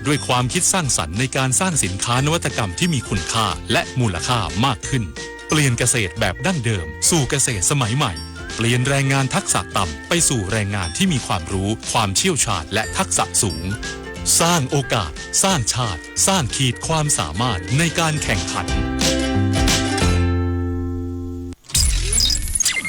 ด้วยความคิดสร้างสรรค์ในการสร้างสินค้านวัตกรรมที่มีคุณค่าและมูลค่ามากขึ้นเปลี่ยนเกษตรแบบดั้งเดิมสู่เกษตรสมัยใหม่เปลี่ยนแรงงานทักษะต่ำไปสู่แรงงานที่มีความรู้ความเชี่ยวชาญและทักษะสูงสร้างโอกาสสร้างชาติสร้างขีดความสามารถในการแข่งขัน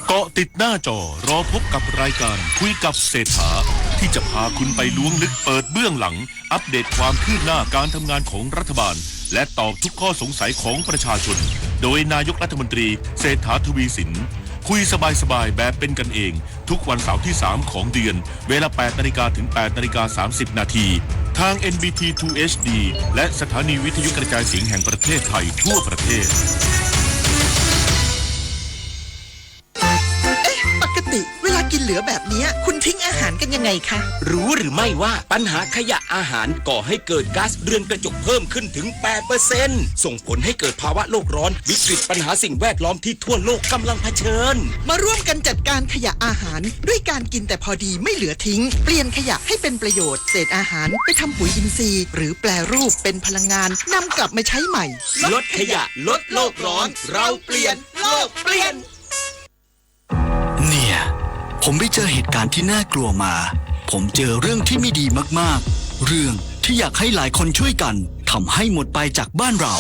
เกาะติดหน้าจอรอพบกับรายการคุยกับเศรษฐาที่จะพาคุณไปล้วงลึกเปิดเบื้องหลังอัปเดตความคืบหน้าการทำงานของรัฐบาลและตอบทุกข้อสงสัยของประชาชนโดยนายกรัฐมนตรีเศรษฐาทวีสินคุยสบายๆแบบเป็นกันเองทุกวันเสาร์ที่3ของเดือนเวลา 8 นาฬิกาถึง 8 นาฬิกา 30 นาทีทาง NBT 2 HD และสถานีวิทยุกระจายเสียงแห่งประเทศไทยทั่วประเทศปกติเวลากินเหลือแบบนี้คุณทิ้งอาหารกันยังไงคะรู้หรือไม่ว่าปัญหาขยะอาหารก่อให้เกิดก๊าซเรือนกระจกเพิ่มขึ้นถึง 8% ส่งผลให้เกิดภาวะโลกร้อนวิกฤตปัญหาสิ่งแวดล้อมที่ทั่วโลกกำลังเผชิญมาร่วมกันจัดการขยะอาหารด้วยการกินแต่พอดีไม่เหลือทิ้งเปลี่ยนขยะให้เป็นประโยชน์เศษอาหารไปทำปุ๋ยอินทรีย์หรือแปรรูปเป็นพลังงานนำกลับมาใช้ใหม่ลดขยะลดโลกร้อนเราเปลี่ยนโลกเปลี่ยนเนี่ยผมไปเจอเหตุการณ์ที่น่ากลัวมาผมเจอเรื่องที่ไม่ดีมากๆเรื่องที่อยากให้หลายคนช่วยกันทำให้หมดไปจากบ้านเรา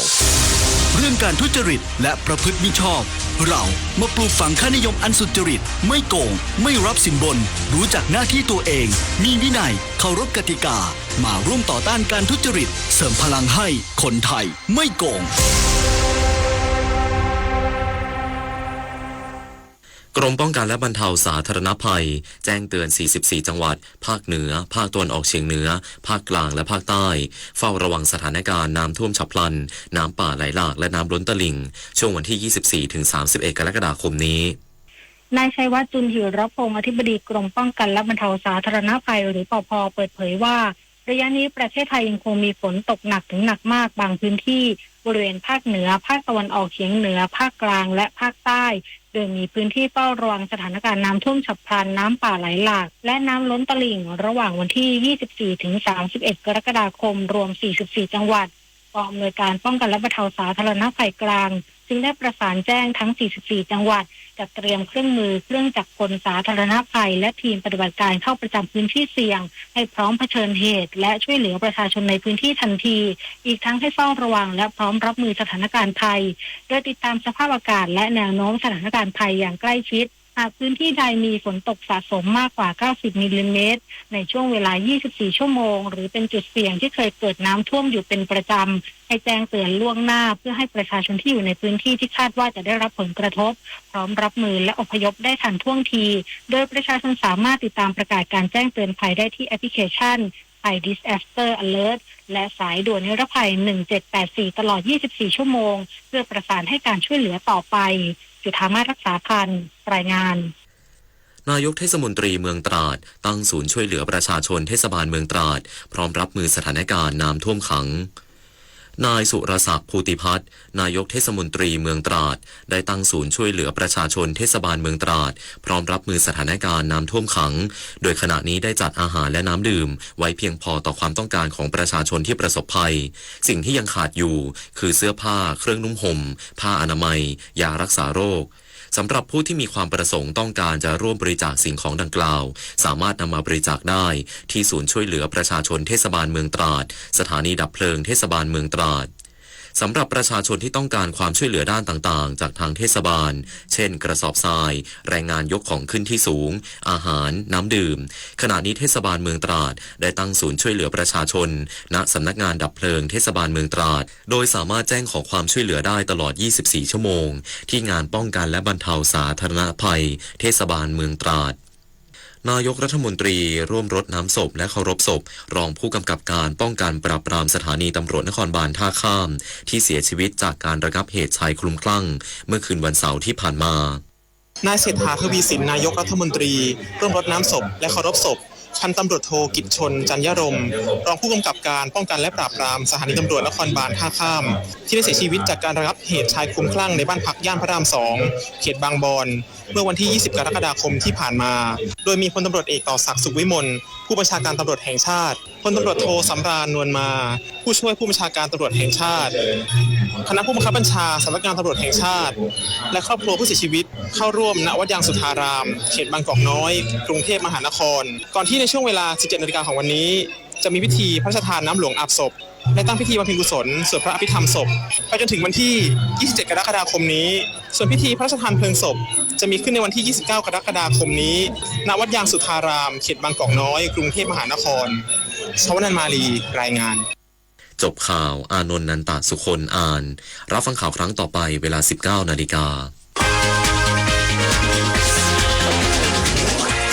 เรื่องการทุจริตและประพฤติมิชอบเรามาปลูกฝังค่านิยมอันสุจริตไม่โกงไม่รับสินบนรู้จักหน้าที่ตัวเองมีวินัยเคารพกติกามาร่วมต่อต้านการทุจริตเสริมพลังให้คนไทยไม่โกงกรมป้องกันและบรรเทาสาธารณภัยแจ้งเตือน 44 จังหวัดภาคเหนือภาคตะวันออกเฉียงเหนือภาคกลางและภาคใต้เฝ้าระวังสถานการณ์น้ำท่วมฉับพลันน้ำป่าไหลหลากและน้ำล้นตลิ่งช่วงวันที่ 24 ถึง 31 กรกฎาคมนี้นายชัยวัฒน์จุลหิรพงศ์อธิบดีกรมป้องกันและบรรเทาสาธารณภัยหรือปภ.เปิดเผยว่าระยะนี้ประเทศไทยยังคงมีฝนตกหนักถึงหนักมากบางพื้นที่บริเวณภาคเหนือภาคตะวันออกเฉียงเหนือภาคกลางและภาคใต้โดยมีพื้นที่เฝ้าระวังสถานการณ์น้ำท่วมฉับพลันน้ำป่าไหลหลากและน้ำล้นตลิ่งระหว่างวันที่ 24 ถึง 31 กรกฎาคมรวม 44 จังหวัดกองอำนวยการป้องกันและบรรเทาสาธารณภัยกลางจึงได้ประสานแจ้งทั้ง 44 จังหวัดจัดเตรียมเครื่องมือเครื่องจักรกลสาธารณภัยและทีมปฏิบัติการเข้าประจำพื้นที่เสี่ยงให้พร้อมเผชิญเหตุและช่วยเหลือประชาชนในพื้นที่ทันทีอีกทั้งให้เฝ้าระวังและพร้อมรับมือสถานการณ์ภัยโดยติดตามสภาพอากาศและแนวโน้มสถานการณ์ภัยอย่างใกล้ชิดหากพื้นที่ใดมีฝนตกสะสมมากกว่า 90 มิลลิเมตรในช่วงเวลา 24 ชั่วโมงหรือเป็นจุดเสี่ยงที่เคยเกิดน้ำท่วมอยู่เป็นประจำให้แจ้งเตือนล่วงหน้าเพื่อให้ประชาชนที่อยู่ในพื้นที่ที่คาดว่าจะได้รับผลกระทบพร้อมรับมือและอพยพได้ทันท่วงทีโดยประชาชนสามารถติดตามประกาศการแจ้งเตือนภัยได้ที่แอปพลิเคชัน Thai Disaster Alert และสายด่วนนิรภัย 1784 ตลอด 24 ชั่วโมงเพื่อประสานให้การช่วยเหลือต่อไปจุฑามาศรักษาพันธ์รายงานนายกเทศมนตรีเมืองตราดตั้งศูนย์ช่วยเหลือประชาชนเทศบาลเมืองตราดพร้อมรับมือสถานการณ์น้ำท่วมขังนายสุรศักดิ์ภูติพัฒน์นายกเทศมนตรีเมืองตราดได้ตั้งศูนย์ช่วยเหลือประชาชนเทศบาลเมืองตราดพร้อมรับมือสถานการณ์น้ำท่วมขังโดยขณะนี้ได้จัดอาหารและน้ำดื่มไว้เพียงพอต่อความต้องการของประชาชนที่ประสบภัยสิ่งที่ยังขาดอยู่คือเสื้อผ้าเครื่องนุ่งห่มผ้าอนามัยยารักษาโรคสำหรับผู้ที่มีความประสงค์ต้องการจะร่วมบริจาคสิ่งของดังกล่าวสามารถนำมาบริจาคได้ที่ศูนย์ช่วยเหลือประชาชนเทศบาลเมืองตราดสถานีดับเพลิงเทศบาลเมืองตราดสำหรับประชาชนที่ต้องการความช่วยเหลือด้านต่างๆจากทางเทศบาลเช่นกระสอบทรายแรงงานยกของขึ้นที่สูงอาหารน้ำดื่มขณะนี้เทศบาลเมืองตราดได้ตั้งศูนย์ช่วยเหลือประชาชนณสำนักงานดับเพลิงเทศบาลเมืองตราดโดยสามารถแจ้งขอความช่วยเหลือได้ตลอด 24 ชั่วโมงที่งานป้องกันและบรรเทาสาธารณภัยเทศบาลเมืองตราดนายกรัฐมนตรีร่วมรดน้ำศพและเคารพศพรองผู้กำกับการป้องกันปราบปรามสถานีตำรวจนครบาลท่าข้ามที่เสียชีวิตจากการระงับเหตุชายคลุ้มคลั่งเมื่อคืนวันเสาร์ที่ผ่านมานายเศรษฐาทวีสินนายกรัฐมนตรีร่วมรดน้ำศพและเคารพศพพันตำรวจโทกิจชนจันยรมรองผู้กำกับการป้องกันและปราบปรามสถานีตำรวจนครบาลท่าข้ามที่ได้เสียชีวิตจากการระงับเหตุชายคลุ้มคลั่งในบ้านพักย่านพระราม2เขตบางบอนเมื่อวันที่ 20 กรกฎาคมที่ผ่านมาโดยมีพลตำรวจเอกต่อศักดิ์สุขวิมลผู้บัญชาการตำรวจแห่งชาติพล ลตำรวจโทสำราญนวลมาผู้ช่วยผู้บัญชาการตำรวจแห่งชาติคณะผู้บังคับบัญชาสำนักงานตำรวจแห่งชาติและครอบครัวผู้เสียชีวิตเข้าร่วมณวัดยางสุทธารามเขตบางกอกน้อยกรุงเทพมหานครก่อนที่ในช่วงเวลา 17 นาฬิกาของวันนี้จะมีพิธีพระราชทานน้ำหลวงอาบศพและตั้งพิธีบำเพ็ญกุศลสวดพระอภิธรรมศพไปจนถึงวันที่ 27 กรกฎาคมนี้ส่วนพิธีพระราชทานเพลิงศพจะมีขึ้นในวันที่ 29 กรกฎาคมนี้ณวัดยางสุทธารามเขตบางกอกน้อยกรุงเทพมหานครชวนันท์มาลีรายงานจบข่าวอานนท์นันตสุคนอ่านรับฟังข่าวครั้งต่อไปเวลา 19 นาฬิกา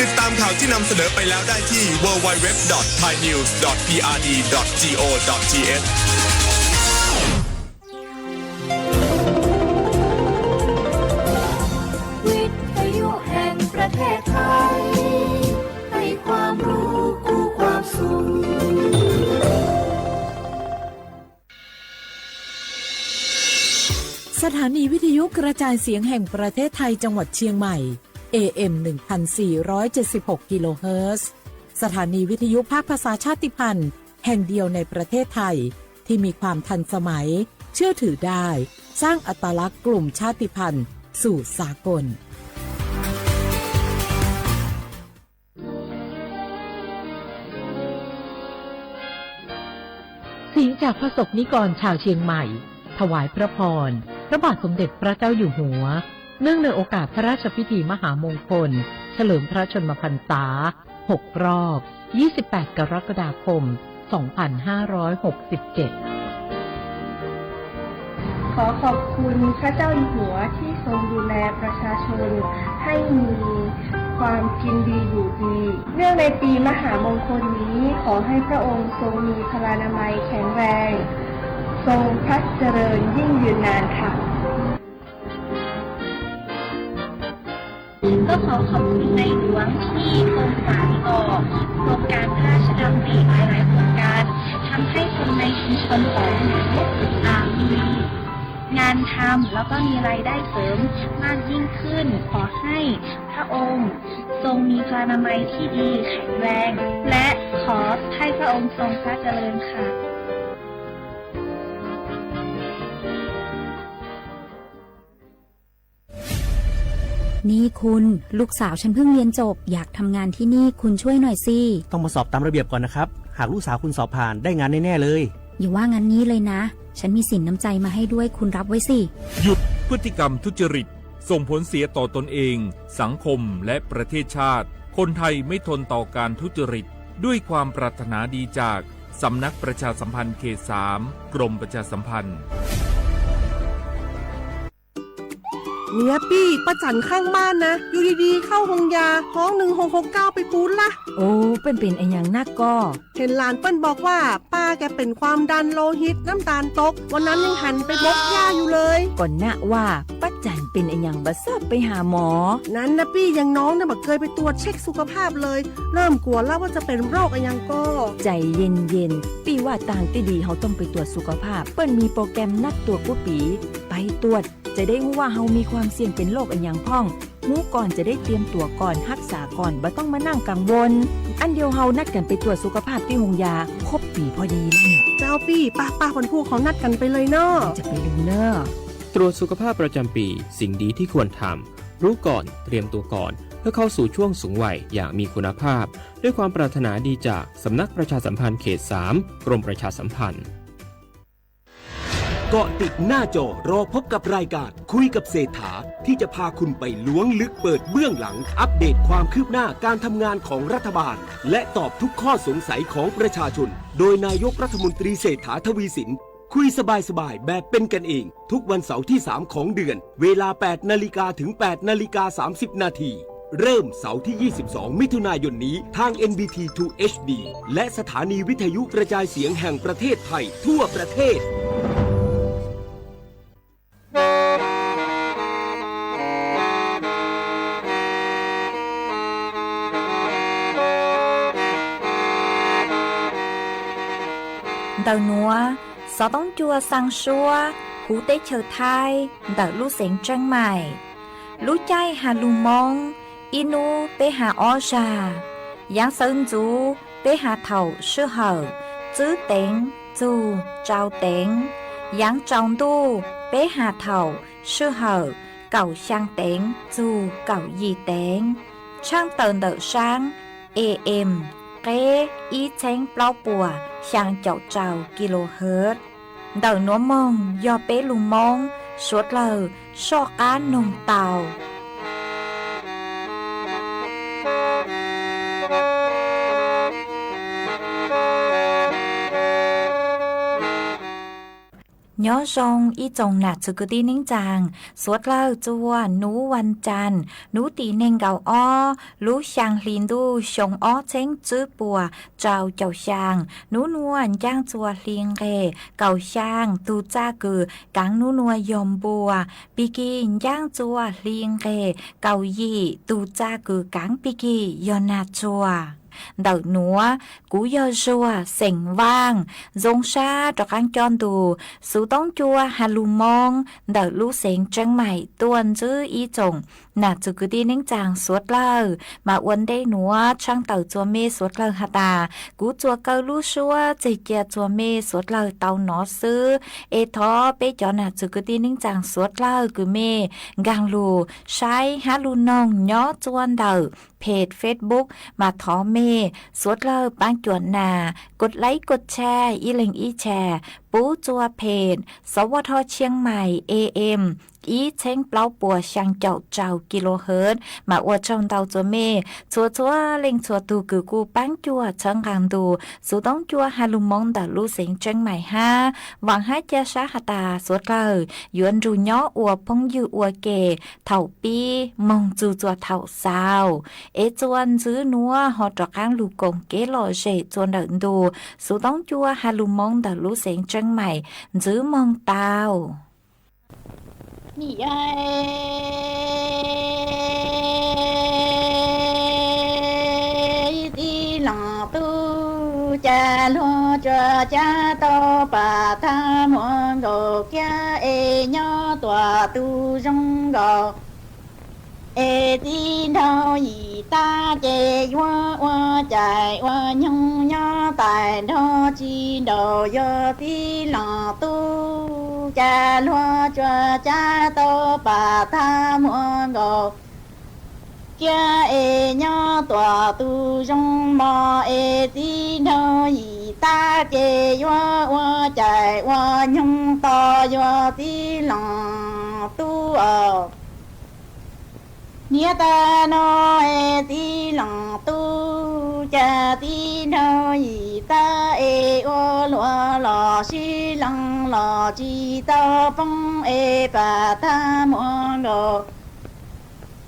ติดตามข่าวที่นำเสนอไปแล้วได้ที่ www.thainews.prd.go.th วิทยุแห่งประเทศไทยให้ความรู้คู่ความสุขสถานีวิทยุกระจายเสียงแห่งประเทศไทยจังหวัดเชียงใหม่ AM 1476 กิโลเฮิรตซ์สถานีวิทยุภาคภาษาชาติพันธุ์แห่งเดียวในประเทศไทยที่มีความทันสมัยเชื่อถือได้สร้างอัตลักษณ์กลุ่มชาติพันธุ์สู่สากลเสียงจากพระสงฆ์นิกรชาวเชียงใหม่ถวายพระพรพระบาทสมเด็จพระเจ้าอยู่หัวเนื่องในโอกาสพระราชพิธีมหามงคลเฉลิมพระชนมพรรษา6 รอบ 28 กรกฎาคม 2567 ขอขอบคุณพระเจ้าอยู่หัวที่ทรงดูแลประชาชนให้มีความกินดีอยู่ดีเนื่องในปีมหามงคลนี้ขอให้พระองค์ทรงมีพลานามัยแข็งแรงทรงพระเจริญยิ่งยืนนานค่ะก็ขอขอบคุณในหลวงที่ทรงสานต่อโครงการพระราชดำริหลายๆโครงการทำให้คนในชุมชนของหนูมีงานทำแล้วก็มีรายได้เสริมมากยิ่งขึ้นขอให้พระองค์ทรงมีพลานามัยที่ดีแข็งแรงและขอให้พระองค์ทรงพระเจริญค่ะนี่คุณลูกสาวฉันเพิ่งเรียนจบอยากทำงานที่นี่คุณช่วยหน่อยสิต้องมาสอบตามระเบียบก่อนนะครับหากลูกสาวคุณสอบผ่านได้งานแน่ๆเลยอย่าว่างั้นนี้เลยนะฉันมีสินน้ำใจมาให้ด้วยคุณรับไว้สิหยุดพฤติกรรมทุจริตส่งผลเสียต่อตนเองสังคมและประเทศชาติคนไทยไม่ทนต่อการทุจริตด้วยความปรารถนาดีจากสำนักประชาสัมพันธ์เขต 3 กรมประชาสัมพันธ์เนี่ยปี้ประจันข้างบ้านนะอยู่ดีๆเข้าห้องยาท้อง1669ไปปูนละโอ้เป็นไอ้อย่างนักก็เห็นหลานเปิ้นบอกว่าป้าแกเป็นความดันโลหิตน้ำตาลตกวันนั้นยังหันไปบกยาอยู่เลยก่อนหน้าว่าป้าจันเป็นไอ้อย่างบัดซอบไปหาหมอนั้นนะปี้ยังน้องนะบักเคยไปตรวจเช็คสุขภาพเลยเริ่มกลัวแล้วว่าจะเป็นโรคไอ้อย่างก็ใจเย็นๆปี้ว่าต่างที่ดีเขาต้องไปตรวจสุขภาพเปิ้นมีโปรแกรมนัดตรวจผู้ปีไปตรวจจะได้รู้ว่าเฮามีความเสี่ยงเป็นโรคอันยังพ่องรู้ก่อนจะได้เตรียมตัวก่อนรักษาก่อนบ่ต้องมานั่งกังวลอันเดียวเฮานัดกันไปตรวจสุขภาพที่โรงยาครบปีพอดีแล้วเนี่ยเจ้าปี้ป้าคนผู้เขานัดกันไปเลยเนาะจะไปลืมเนาะตรวจสุขภาพประจำปีสิ่งดีที่ควรทำรู้ก่อนเตรียมตัวก่อนเพื่อเข้าสู่ช่วงสูงวัยอย่างมีคุณภาพด้วยความปรารถนาดีจากสำนักประชาสัมพันธ์เขต 3 กรมประชาสัมพันธ์เกาะติดหน้าจอรอพบกับรายการคุยกับเศรษฐาที่จะพาคุณไปล้วงลึกเปิดเบื้องหลังอัปเดตความคืบหน้าการทำงานของรัฐบาลและตอบทุกข้อสงสัยของประชาชนโดยนายกรัฐมนตรีเศรษฐาทวีสินคุยสบายๆแบบเป็นกันเองทุกวันเสาร์ที่3ของเดือนเวลา 8 นาฬิกาถึง 8 นาฬิกา 30 นาทีเริ่มเสาร์ที่ 22 มิถุนายนนี้ทาง NBT 2 HD และสถานีวิทยุกระจายเสียงแห่งประเทศไทยทั่วประเทศĐầu núa, gió bóng chua sang xua, hú tế chờ thai, đỡ lũ xén trăng mải. Lũ chai hà lù mong, inu tế hà o trà. Giáng sơn chú, bé hà thầu sư hờ chữ tiếng dù trao tiếng giáng trong tu bé hà thầu sư hờ cầu sang tiếng dù cầu gì tiếng sang tờn đỡ sáng AM kế ý chánh bao bùa sang chậu trào kHz đỡ núa mông do bé lù mông suốt lờ so cá nông tàu nhớ rong ý chồng nạt sự cứ đi nính chàng suốt lơ chua núวันจันทร์nú tì nên gạo o lú sang liên đu sông o chén chữ bùa trào chào sang nú nuông giang chua liên ghê gạo sang tu cha cử cáng nú nuông yom bùa biki giang chua liên ghê gạo gì tu cha cử cáng biki yona chua đợt núa cú do rùa sành vang dông xa cho kháng tròn tù sú tông chua hà lù mong đợt lú sành trăng mày tuần chứ ý chồng nà chú cứ đi nính chàng suốt lờ mà uốn đây núa trăng tàu chua mê suốt lờ hà tà cú chua câu lú xua chỉ kia chua mê suốt lờ tàu nó sư ê thó bê cho nà chú cứ đi nính chàng suốt lờ cứ mê gang lù sai hà lù nông nhó chuan đờเพจ Facebook มาท้อเมสวดเลิกบ้านจวนนากดไลค์กดแชร์อีเล็งอีแชร์ปูจัวเพจสวทเชียงใหม่ AM อีเช้งเปล่าปัวช่างเจ้าเจ้ากิโลเฮิรตซ์มาอวดช่องเตาจัวเมชัวเล็งชัวตูกือกูปั้งจัวเชิงกางดูสูต้องจัวฮาลุมงแต่ลู่เสียงเชียงใหม่ห้าหวังให้เจ้าชาหตาสวดเลยยวนรูย่ออวพงยูอวเกเถ่าปีมงจูจัวเถ่าสาวเอจวนซื้อนัวหอจอกข้างลูกกงเกลอเจจวนเดินดูสูต้องจัวฮาลุมงแต่ลู่เสียงเชียงใหม่ซื้อมองเตานี่ไอ้ที่หลังตู้จะลัวจะจะโตป่าท่ามวนโกแก่เอเนาะตัวตู้จงโกเอที่เท่าอีตาเจว่าใจว่ายงยอตายโดจีโดยที่หลังตู้จะลัวจะจะโตป่าท่ามวนโกแก่เอเนาะตัวตู้จงบ่เอที่เท่าอีตาเจว่าใจว่ายงต่อยที่หลังตู้เนี่ยตาโนเอที่หลังตู้จะที่โนอีตาเอโอลัวหล่อชิหลังหล่อจีตาปงเอปะทามวนโก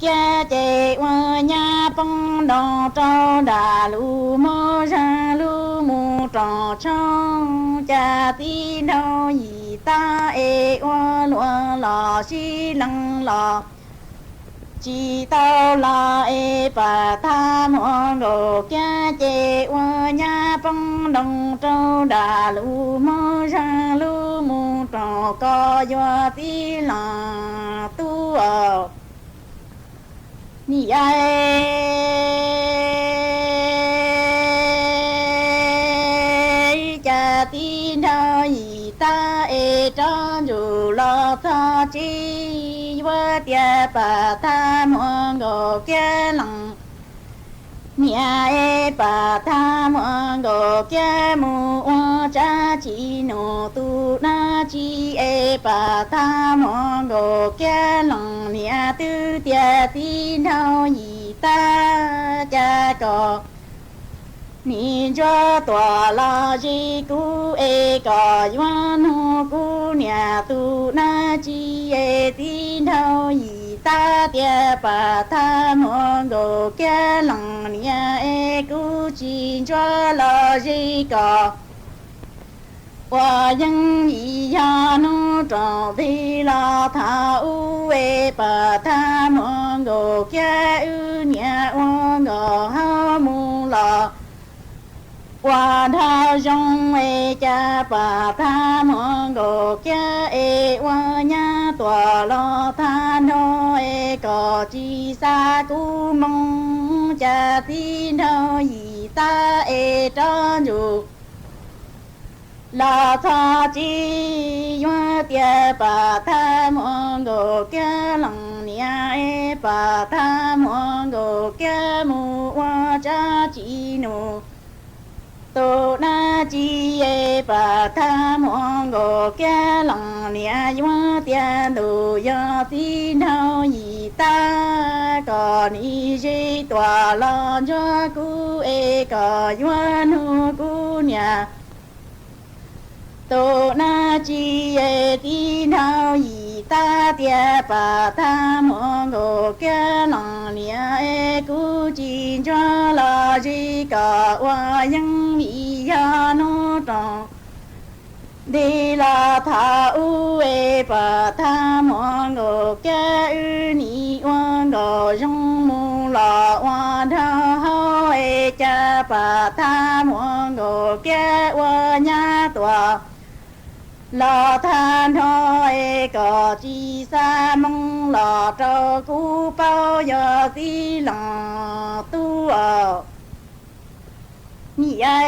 แก่เจว่าญาปงดองเจ้าดาลูโมชาลูมูจอช่องจะที่โนอีตาเอโอลัวหล่อชิหลังหล่อchỉ tao là e bà tham hoang đồ kia chê hoa nha bông đồng trâu đà lu mơ ra lu mù trò co do tí là tu ni ai cha tí đâu gì ta e cho dù lo tha chi vợ tia bà tham hoang đồ kia lằng nhà e bà tham hoang đồ kia mu hoa cha chi nô tu na chi e bà tham hoang đồ kia lằng nhà tư tia tí đâu gì ta cha có ni cho tòa la chi cu e ca yuan ho cu nhà tu na chi e tin thao yi ta tia pa tham hoang đồ kia lằng nhà e cu chi cho la chi ca hoa dân yi ya no trò thi la tha u e pa tham hoang đồ kia u nhà hoang đồ ha mu la hoa tha dòng e cha bà tha mong đồ kia e hoa nha tòa lo tha no e có chi sa cu mong cha tin đâu gì ta e cho dù là tha chi yo tia pa tha mo go kia lòng nia e pa tha mo go kia mu wa cha chi nu tô na chi e pa tha mo go kia lòng nia yo tia du yo ti nao yi ta còn y ji tòa lo cho cu e có yo nu cu nia tô na chi e ti nao yi ta tia pa tha mo go kia lòng nia e cu chi cho la ji ka wa yang mi ya no tong đi la tha u e pa tha mo go kia u ni wa go jong mu la wa tha ho e cha pa tha mo go kia wa nya tòa lò than thôi có chi sa mong lò cho cú bao giờ tí lò tu ở nhị ai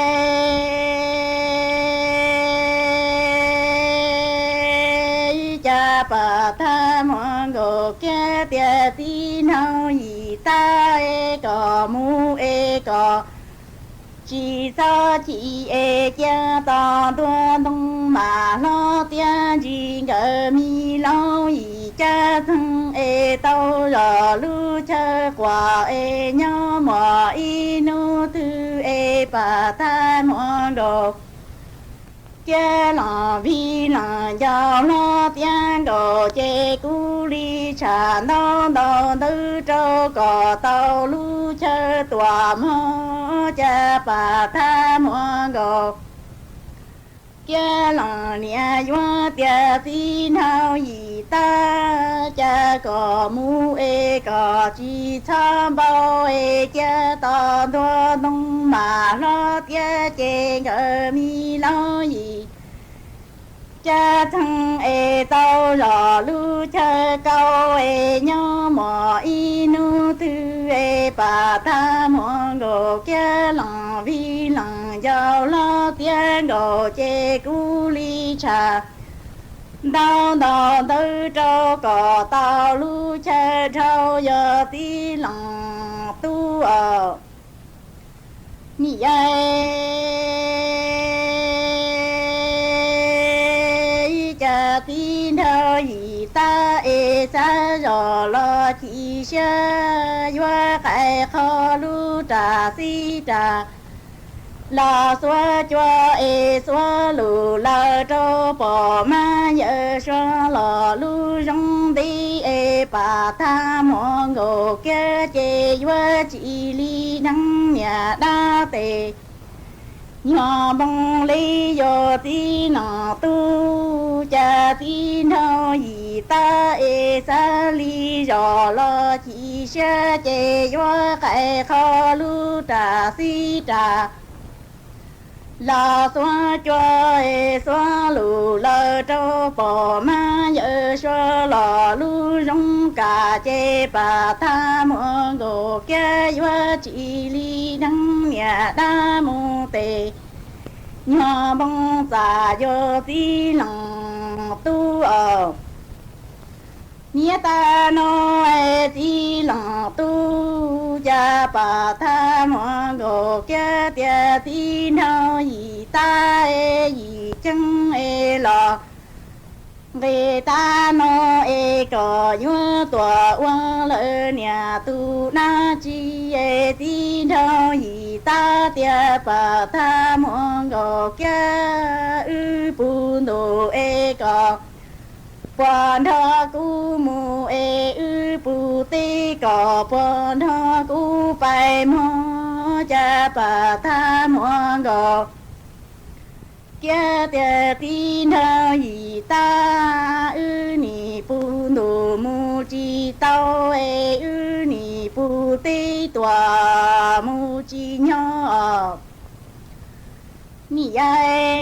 cha bà tha mong gồ kia tia tí nào nhị ta e có mu e có chỉ sao chỉ e cha ta tuân đông mà lo tia gì ngờ mi lo y cha thân e tao rồi lu cha quả e nhớ mò y nu thư e bà ta mò đồ cha lo vi lo giàu lo tia đồ chê cu li cha nó đồ tư trâu cò tao lu cha tòa mò cha bà tha mò đồ kia là nia yo tia ti nào yi ta cha có mu e có chi tham bao e cha ta đo đông mà lo tia chê ngờ mi lo yi cha thân e tao lò lu cha cao e nhớ mò y nu tư e bà ta mò gồ kia lòng vi lòng giàu lo tiếng gồ chê cu li cha đau đau tư trâu cò tao lu cha trâu giờ tí lòng tu ở nhị cha tin thơ yi ta e sa rò lo chi xa yo khai kho lu trà si trà la xóa cho e xóa lù la trâu bò ma nhớ xóa lò lu rong đi e bà tha mò ngô kia chê yo chi li năng nhà đa tề nhỏ bông lý do tí nọ tu cha tí nọ yi ta e sa li do lo chi xa chê yo khai kho lu trà si trà la xóa cho e xóa lù lơ trâu bò ma nhớ xóa lò lu rong cả chê bà tha mò ngô kia yo chi li năng nhà đa mô tề nhỏ bông già yo tí lòng tu ở nia ta no e tí lòng tu cha bà tha mò ngô kia tia tí nào yi ta e yi chân e lò về ta no e có yo tua wa lơ nhà tu na chi e tí nào yi ta tia bà tha mò ngô kia ư bu no e có bọn thọ cu mu e ư bu tê có bọn thọ cu bài mò cha bà tha mò ngô kia tia tin thơ yi ta ư ni bu nu mu chi tao e ư ni bu tê tòa mu chi nhỏ ni ai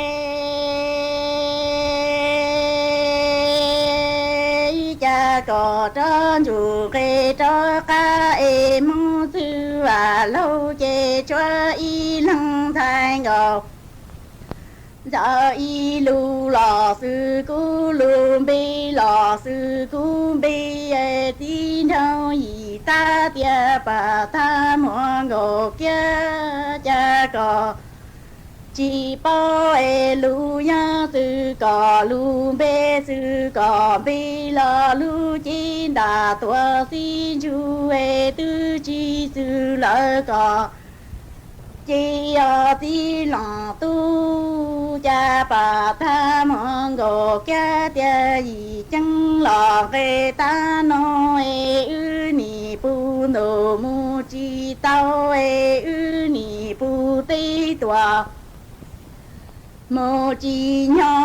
cha có trơn dù kê cho ca e mong thư và lâu chê cho y lăng thay ngọc giờ y lu lò sư cu lu bi lò sư cu bi tin đâu y ta tia bà tha mua ngô kia cha cò chỉ bao lu ya sư cò lu bê sư cò bi lò lu chín đà tua xin chu tư chi sư lỡ cò chỉ ti lòng tu cha bà tha mong ngô kia tia gì chẳng lò về ta nói ư nì bu nô mu chi tao ư nì bu tây tòa mô chi nhỏ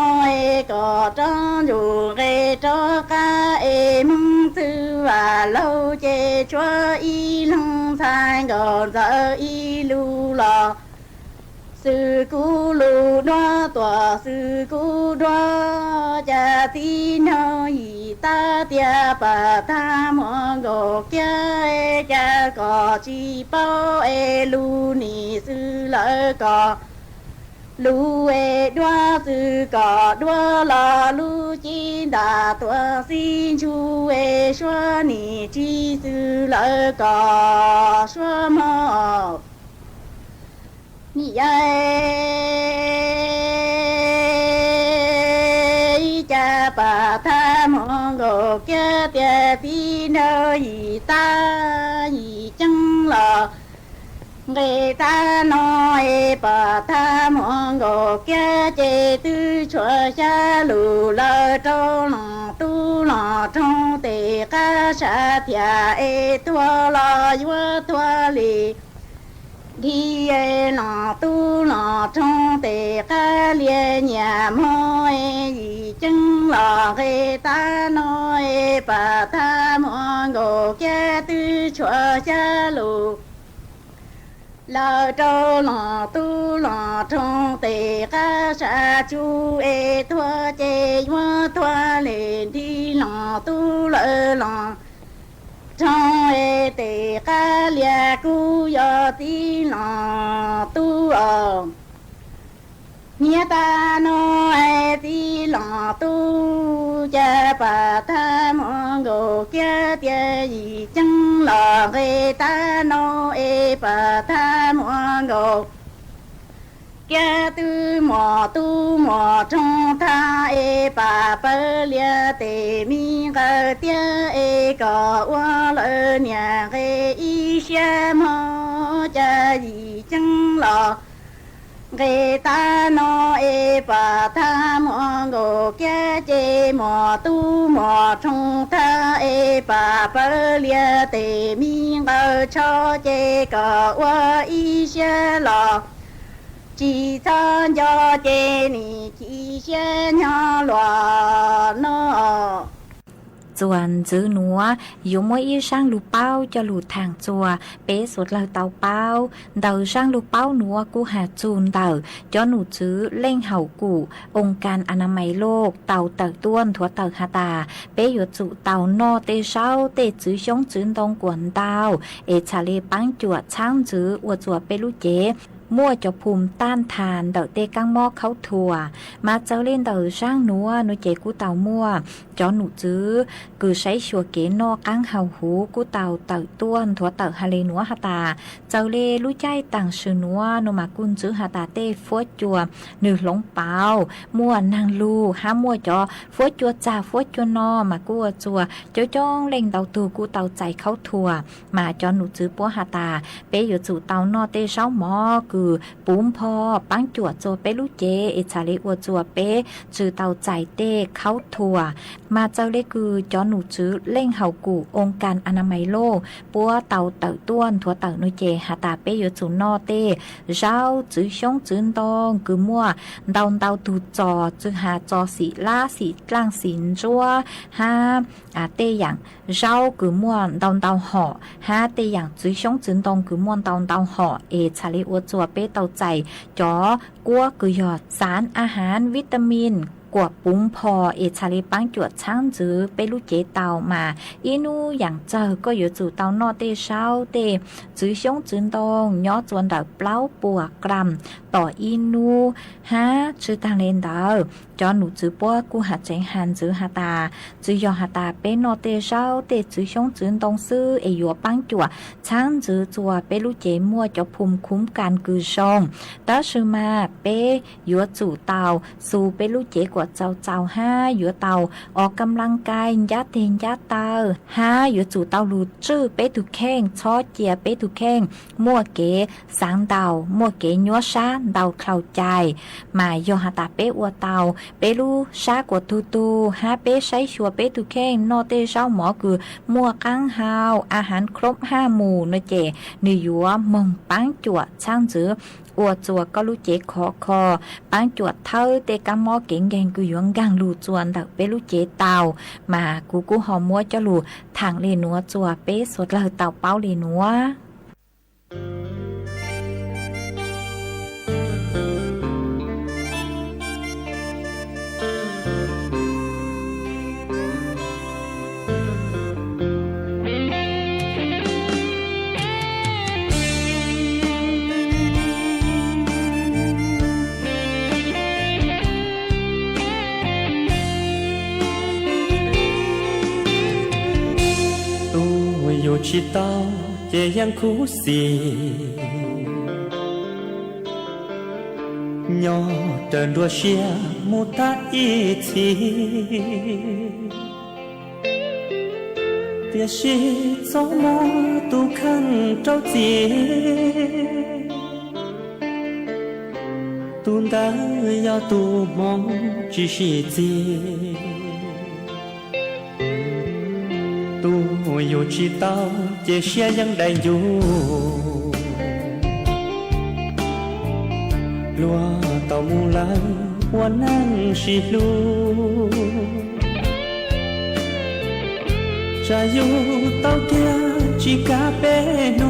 có trong dù ghê cho ca mong sư và lâu chê cho y lăng thay gòn giờ y lu lò sư cu lu đoa tòa sư cu đoa cha tin hơi ta tia bà tha mong gồ kia cha có chi bao lu nì sư lỡ có lu đoa sư có đoa là lu chín đà tua xin chu xóa nì chi sư lỡ có xóa mò nì cha bà tha mong gồ kia tia tin nơi ta chẳng là người ta nói bà tha mong ngô kia chê tư chua cha lù lơ trâu lòng tu lòng trong tề ca sa thia tua lo vua tua lì đi lòng tu lòng trong tề ca lia nhà môi gì chẳng lo người ta nói bà tha mong ngô kia tư chua cha lù lỡ trâu lò tu lò trong tề ca sa chu thua chê hoa thua lên đi lò tu lỡ lò trong tề ca lia cu yo ti lò tu nghĩa ta nói ti lò tu cha bà tha mong ngô kia tia gì chẳng lò người ta nói bà tha mong ngô kia tư mò tu mò trong tha bà bơ lia tề mi gơ tia có qua lỡ nhà ghê y xe mò cha gì chẳng lò người ta nói bà tha mong ngô kia chê mò tu mò trong tha bà bơ lia tề mi ngơ cho chê có qua y xe lò chỉ thân cho chê nì chỉ xe nhỏ lò nó ส่วนจื้อหนัวอยู่มวยอีช่างลูเป้าจะหลุดทางจัวเป๊สุดเราเตาเป้าเดาช่างลูเป้าหนัวกูหาจูนเดาจอหนูจื้อเล่งเห่ากูองค์การอนามัยโลกเตาเตาต้วนถั่วเตาฮาตาเป๊อยู่จุเตานอเตเช้าเตจื้อชงจื้อตรงกวนเตาชาลีปังจวดช่างจื้ออวดจวดเปลูเจมั่วจะภูมิต้านทานเดาเตกังหม้อเขาถั่วมาเจ้าเล่นเดาช่างนัวหนูเจกูเตามั่วจอหนูจื้อคือใช้ชัวเก๋นอกังเห่าหูกูเตาเตาต้วนถั่วเตาฮาเลนัวฮาตาเจ้าเล่รู้ใจต่างชื่อนัวนมากุนจื้อฮาตาเต้ฟัวจัวหนึ่งหลงเปามั่วนางลูห้ามั่วจอฟัวจัวจ่าฟัวจัวนอมากูจัวเจ้าจ้องเล่งเตาตูกูเตาใจเขาถั่วมาจอหนูจื้อปัวฮาตาเปอยู่จู่เตานอเต้เช้าหมอคือปุ้มพอปังจวดโจเปลูเจชาลีอวดจัวเปจือเตาใจเต้เข้าถั่วมาเจ้าเล็กคือจอหนูจื้อเล่งเห่ากูองค์การอนามัยโลกปัวเตาเตาต้วนถั่วเตานุเจหาตาเปอยู่จู่นอเต้เจ้าจื้อชงจื้อตองคือมั่วเตาเตาตูจอจื้อหาจอสีล่าสีกลางสินจัวห้าเต้อย่างเจ้าคือมั่วเตาเตาห่อห้าเต้อย่างจื้อชงจื้อตองคือมั่วเตาเตาห่อชาลีอวดจัวเปเตาใจจอกัวคือหยอดสารอาหารวิตามิน กว่าปุ้งพอเอชาลีปังจวดช่างจื้อไปลูกเจเตามาอีนูอย่างเจอก็อยู่จู่เตานอเตเช้าเตจื้อชงจื้อตองย้อจวนดาวเปล่าปัวกรัมต่ออีนูฮะชื่อทางเลนดาวจอหนูจื้อปัวกูหัดใจหันจื้อหาตาจื้อยอหาตาเป็นนอเตเช้าเตจื้อชงจื้อตองซื้อเอยัวปังจวดช่างจื้อจัวไปลูกเจมัวจะภูมิคุ้มกันกือชงต่อชื่อมาเป้ยัวจู่เตาสู่ไปลูกเจกว่าเจ้าห้ายัวเตาออกกำลังกายยัดเทนยัดเตาห้ายัวจู่เตาลูจื้อไปถูกแข้งชอเจียไปถูกแข้งมัวเก๋สังเตามัวเก๋ยัวช้าเตาเข้าใจมายอหาตาเป้อวเตาเปลูช้ากว่าตูห้าเป้ใช้ชัวเป้ถูกแข้งนอเตเช้าหมอคือมัวกังฮาวอาหารครบ5 หมู่เนเจเนยัวมงปังจั่วช่างจื้ออวดจัวก็ลูเจคอปังจวดเท่าเตกำมอเก่งแกงกุยงกังลูจวนดักเปลูเจเตามากูหอมมัวจะลูทางเลนัวจัวเป้สดเลยเตาเป้าเลนัว知道这样苦事，我的多些没在一起，这是怎么都看着急，都得要都梦只是急。我又知道这些人在有落到木兰我能是路再有到家只咖啡浓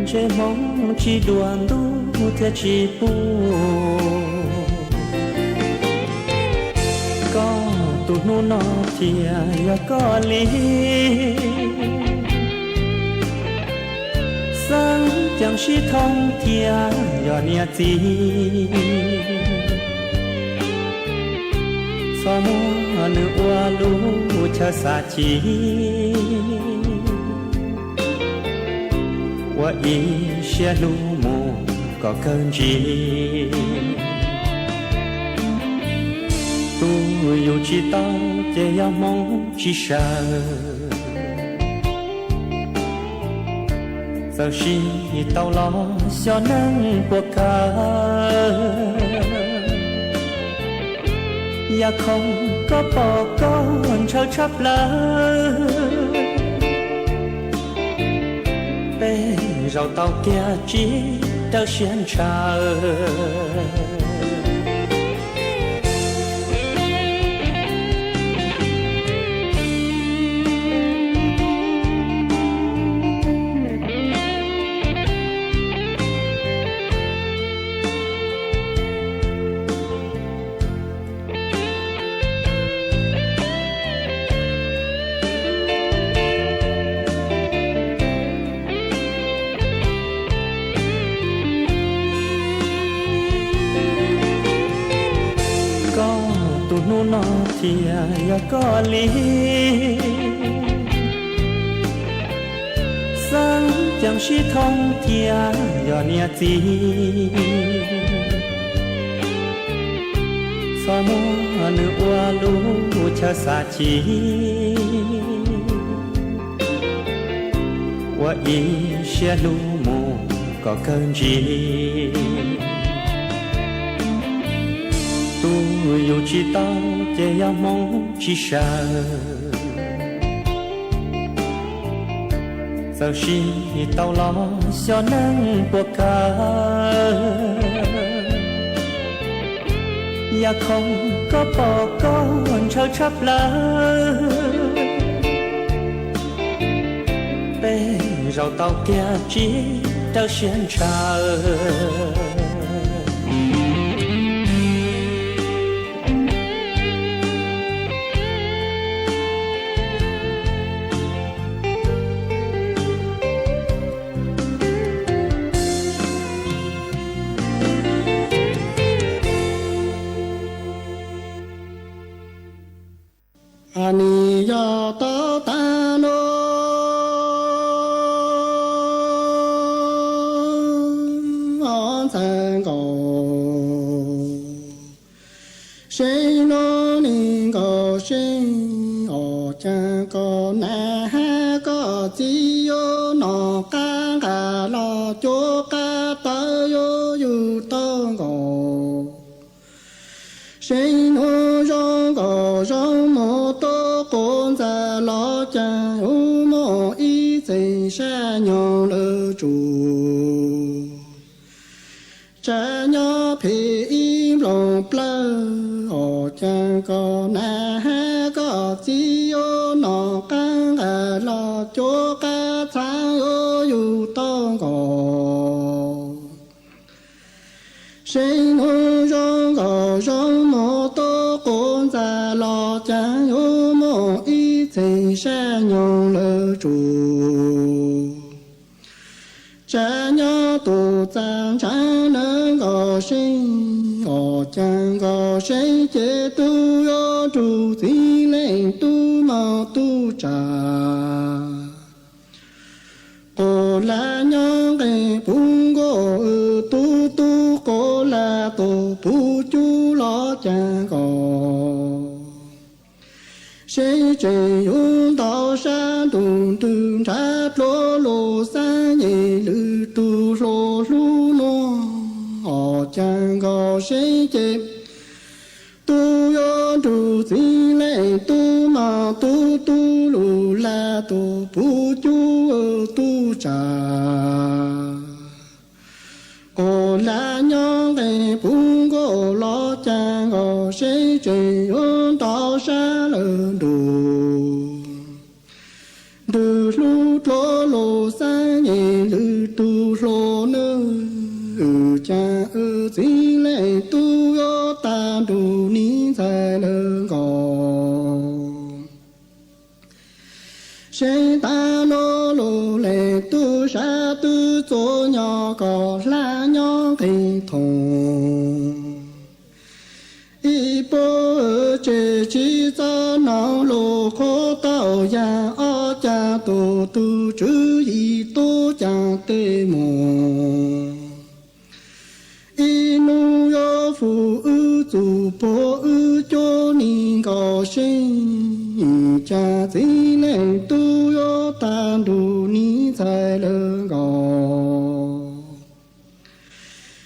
这梦只短路在起步tu nu no tia ya có lý sang chẳng chỉ thông tia ya nia chi so mo nu wa lu cha sa chi wa i xia lu mo có cơn chi tôi yêu chỉ tao chỉ yêu mong chỉ sợ giờ khi tao lo cho nắng cuộc cờ ya không có bỏ con trao chấp lỡ bên rau tao kia chỉ tao xuyên chờ nó tia ya có lý sang chẳng chỉ thông tia ya nia chi so mo nu wa lu cha sa chi wa i xia lu mo có cơn chi tôi yêu chỉ tao chỉ yêu mong chỉ sợ giờ khi tao lo cho nắng cuộc cờ ya không có bỏ con trao chấp lỡ bên rau tao kia chỉ tao xuyên chờ 三个，谁若能够谁我将个男孩个只有那干个老就干到有当个，谁若让个让么多公在老家有么一在山羊了住。cha nhỏ phê im lòng plơ ở chẳng có nè có chỉ ô nó căng à lo cho cá tháng ô yu tông có sinh hôn rong mô tô con ra lo chẳng ô mô ý tình sa nhong lơ trụ cha nhỏ tu trang trang nâng có sinh ở chẳng có sinh chế tu yo trụ tí lên tu mò tu trà cô là nhong cái bung cô tu tu cô là tu pu chu lo chẳng có sinh chế yung đạo sa tùng tùng cha lô lô sa nhị lư tu lô lú nô họ chẳng có sinh chế tu yo tu tí lệ tu mà tu tu lù la tu pu chu tu trà cô là nhong cái bung cô lo chẳng có sinh chế yung đạo sa lơ đủ đu lu lô lô sa nhị lư tu lô nơ cha gì lệ tu yo ta đủ ni sai lơ gò sinh ta lô lô lệ tu sa tu cho nhỏ có la nhỏ cái thùng y bố chế chỉ cho nó lô khó tao ya o cha tu tu chữ y tu cha tê mồ y nu yo phụ ư tu bố ư cho ni có sinh cha gì lên tu yo ta đủ ni sai lơ gò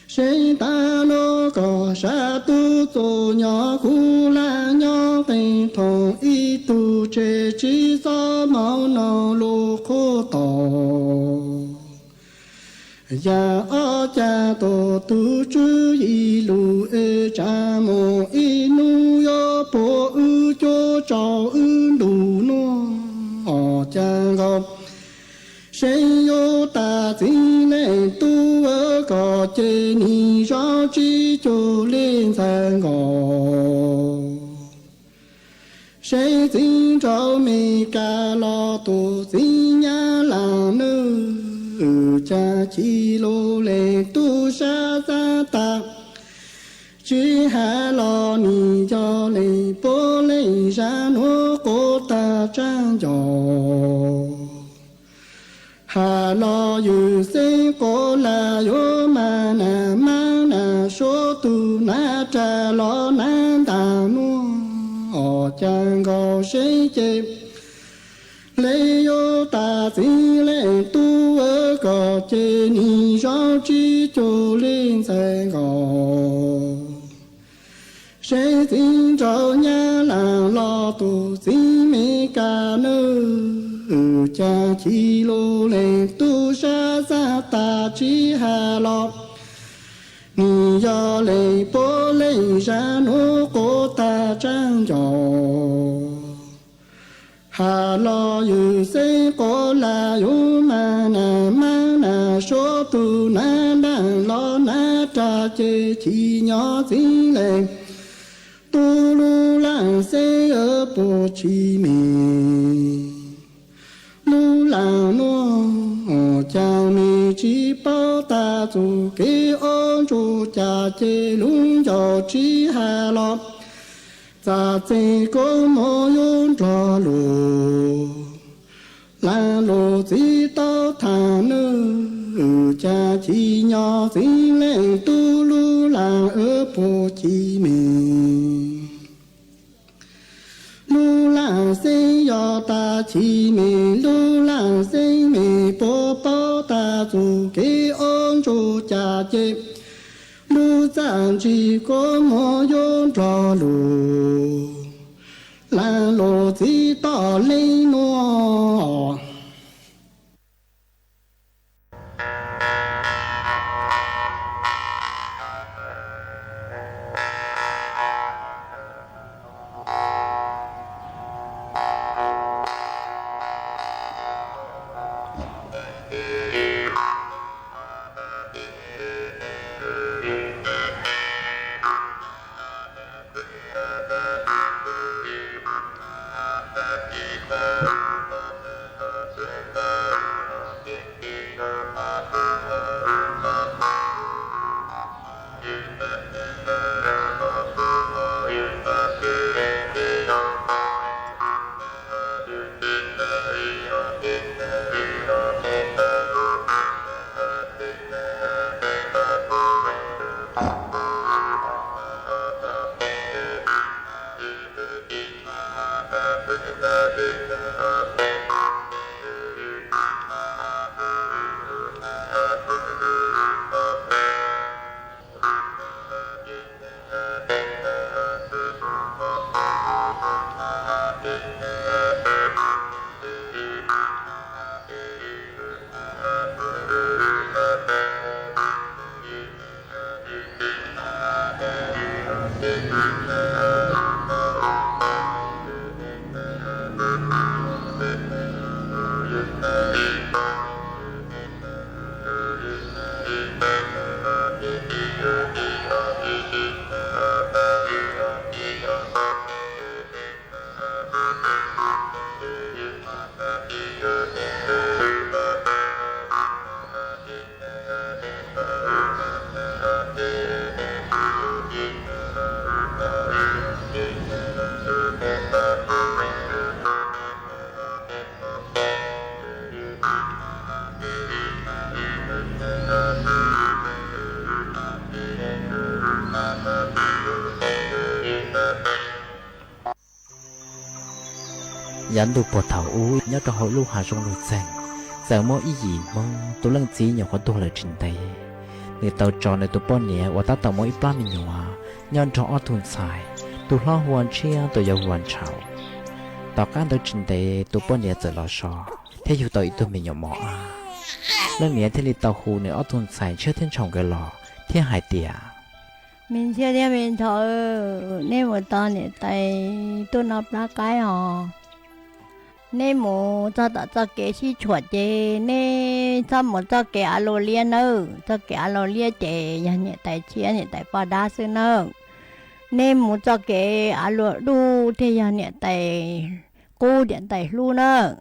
sinh ta nó có sa tu tổ nhỏ khu la nhỏ tình thong y tu chế chỉ do máu nó lô khô tò ya o cha tổ tu chữ y lu e cha mô y nu yo po ư cho trò ư đủ nó o cha gom sinh yo ta chính lên tu ở có chế ni rõ chi cho lên sang ngò sinh chính cho mi ca lo tu chính nhà làm nữ cha chi lô lên tu sa sa ta chỉ hà lo ni cho lên bố lên ra nó cô ta trang gió hà lo yu se ko la yo ma na so tu na cha lo na ta nu o chang go se che le yo ta si le tu ơ ko che ni sao chi cho lên se go se tin cho nhà là lo tu si me ca nơ cha chi lô lên tu sa sa ta chi hà lo ni yo lê bố lê ra nô cô ta trang gió hà lo yu se cô la yu ma na số tu na đang lo na cha chê chi nhỏ xí lên tu lu lang se ở bộ chi mi lu lang no cha mi chi bao ta tu ke on tu cha chê lung cho chi hà lo cha chê cô mo yun cho lu la lo chi tao thà nơ cha chi nhỏ xin lên tu lu làng ở phố Chí Minh lu làng xây do ta Chí Minh lu làng xây mình phố bao ta dù cái ôn dù cha chế lu giang chỉ có một yon trò lu làng lộ chỉ tỏ lên nó dẫn được bộ thảo u nhớ cho hội lưu hà trong lụt sang giờ mỗi ý gì mong tôi lần chỉ nhiều có tôi là trình tay người tàu tròn này tôi bọn nhẹ và ta tàu mỗi ba mình nhiều nhân cho ở thôn xài tôi lo hoàn chia tôi giờ hoàn chảo tàu cá tôi trình tay tôi bọn nhẹ giờ lo sò thế dù tôi tôi mình nhiều mỏ lần nhẹ thế li tàu hồ này ở thôn xài chưa thiên chồng cái lò thiên hải tiệt mình chưa đi mình thở nên một tao này tay tôi nộp ra cái nên một cho cái gì chuột chứ nên cho một cho cái alo liên nữa cho cái alo liên chứ nhà nhà tài chia nhà tài phá đá xưa nữa nên một cho cái alo đu thì nhà nhà tài cô điện tài lu nữa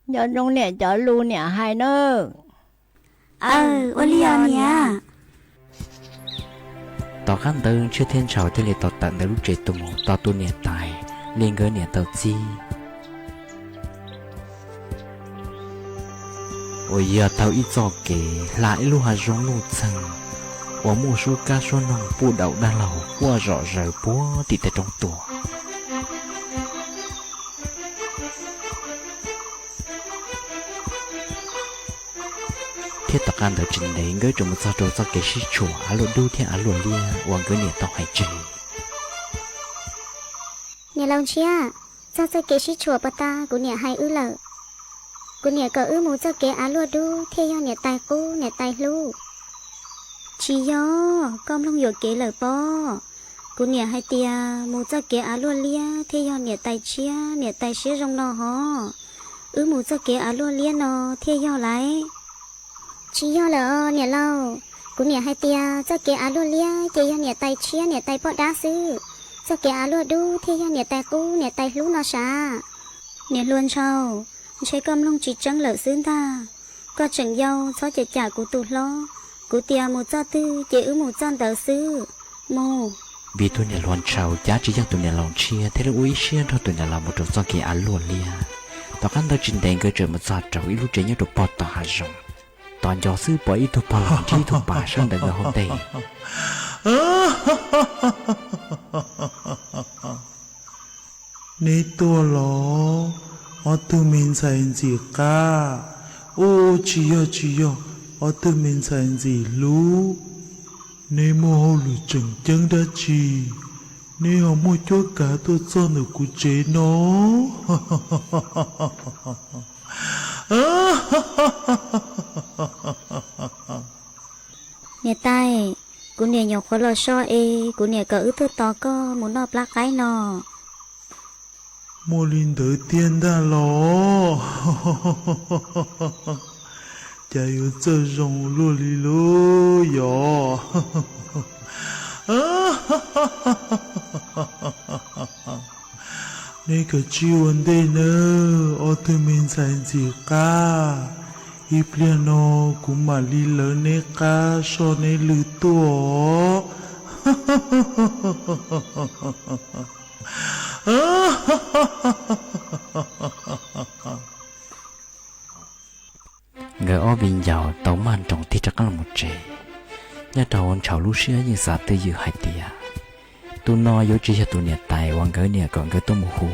nhà trong nhà cho lu nhà hai nữa ô liao nè tao khăn đơn chưa thiên chào thì liền tao tận được lúc trẻ tụi mồ tao tu nhà tài liên gỡ nhà tao chi ôi giờ tao ít cho kể lại luôn hà rong luôn chân, và mua số cá số nông bù đậu đa lầu qua rõ rời búa thì tại trong tủ. Thiết tạc ăn ở trên đấy ngơi trong một sao trâu sao kể xí chùa á lộ đu thiên á lộ lia hoàng ngơi nhiệt tao hay chơi. Nè lòng chia, sao sao kể xí chùa bà ta của nè hay ư lợ. Cô nè có ư mù cho kế á lùa đu thế do nè tài cô nè tài lu chỉ do con không hiểu kế lời po cô nè hai tia mù cho kế á lùa lia thế do nè tài chia rong nó ho ư mù cho kế á lùa lia nó thế do lại chỉ do lợ nè lâu cô nè hai tia cho kế á lùa lia thế do nè tài chia nè tài po đá sư cho kế á lùa đu thế do nè tài cô nè tài lu nó xa nè luôn sao chế cơm lông chỉ trắng lợn xứ ta có chẳng dâu xóa chả chả của tụt lo của tia một cho tư chế ứ một cho tờ sư mồ vì tôi nhà loan trào giá trị cho tôi nhà lòng chia thế là uy xuyên thôi tôi nhà làm một trong do kia luôn lia tao khăn tao trình đèn cơ trời một giọt trào ý lúc chế nhau được bọt tao hà rồng toàn gió sư bỏ ít thuộc bảo lòng chi thuộc bà sang đời người hôm tây nấy tua ló ở từ mình sai gì cả ô chị yo ở từ mình sai gì lú nấy mua hồ lù chừng chân đã chi nấy họ mua chỗ cả tôi cho được cụ chế nó nè tay cụ nè nhỏ khó lo so cụ nè cỡ ứ thứ to có muốn nộp lá cái nọ mua linh đỡ tiền đã lo chả yếu chơi rong lô lì lô yo nè cái chiêu vấn đề nữa ở từ mình sai gì cả ít piano cũng mà li lớn nè cả so nè lư tua người ở bên giàu tàu man trồng thì chắc là một trẻ nhà đầu chào lúc xưa như xã tư dự hai tia tôi nói yếu chỉ cho tôi nhiệt tài hoàng cái nhiệt còn cái tôi mù hù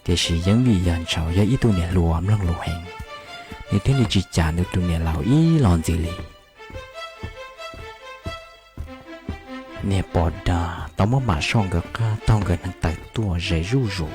thì chỉ giống vì dàn chào do ít tôi nhiệt lùa ấm lăng lùa hình thì thế này chỉ trả được tôi nhiệt lão ý làm gì lì nhiệt bỏ đà tao mới mà xong cái ca tao gần hàng tài tua dễ ru rủ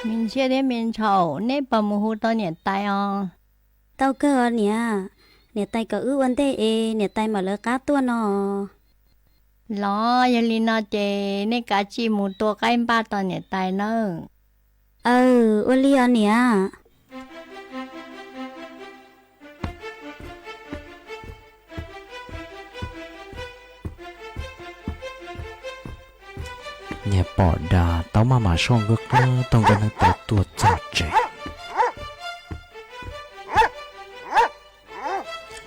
mình chia đến mình chầu nếp bờ mù hú tao nhiệt tay tao cơ nè tay cỡ ứ vấn đề nè tay mà lỡ cá tua nọ lo giờ li nó chè nè cá chi một tua cái ba tao nhiệt tay nữa ô li nè nhà bỏ đà tao mà xong cái ca tao gần hàng tài tua chặt trẻ